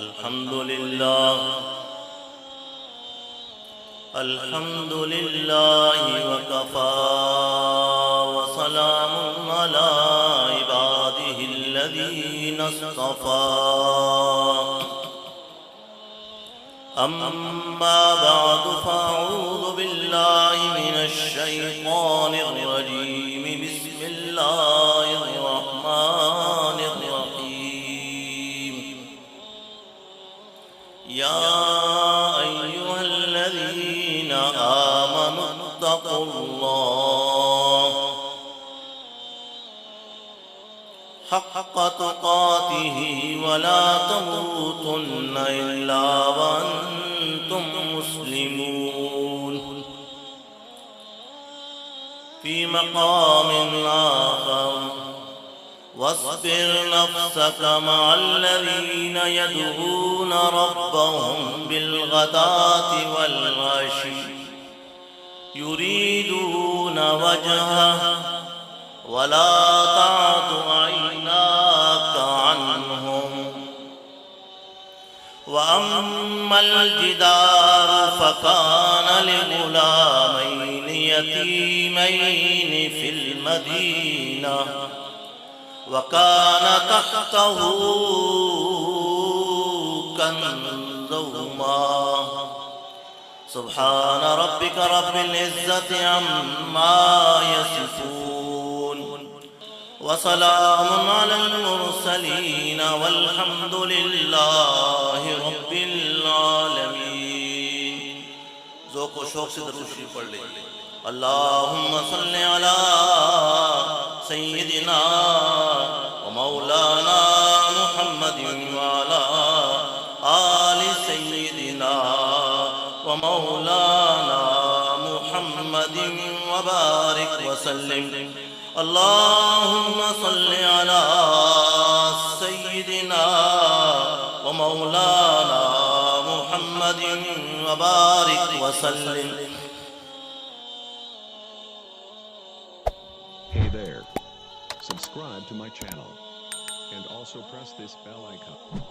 अल्हम्दुलिल्लाह वकफ़ा वसलामुन अला इबादिहिल्लज़ीना इस्तफ़ा अम्मा बअदु फ़अऊज़ु बिल्लाहि मिनश शैतानिर रजीम बिस्मिल्लाहिर रहमानिर रहीम या अय्युहल्लज़ीना आमनुत्तक़ुल्लाह हक़्क़ तुक़ातिही वला तमूतुन्न इल्ला वअन्तुम मुस्लिमून फ़ी मक़ामिन आख़र वस्बिर नफ़्सक मअल्लज़ीना यदऊना रब्बहुम बिलग़दाति वल्अशी युरीदूना वजहह वला तादु ऐनाक अन्हुम वअम्मल जिदारु फकान लिग़ुलामैनि यतीमैनि फ़िल मदीना वकान तहतहु कन्ज़ुहुमा सुब्हान रब्बिक रब्बिल इज़्ज़ति अम्मा यसिफून वसलामुन अलल मुरसलीन वल्हम्दुलिल्लाहि रब्बिल आलमीन। ज़ौक़ व शौक़ से दरूद शरीफ पढ़ ले। अल्लाहुम्मा सल्लि अला सय्यिदिना व मौलाना मुहम्मदिन व अला आलि सय्यिदिना व मौलाना मुहम्मदिन व बारिक व सल्लिम। अल्लाहुम्मा सल्लि अला सय्यिदिना व मौलाना मुहम्मदिन व बारिक व सल्लिम। Hey there. Subscribe to my channel and also press this bell icon.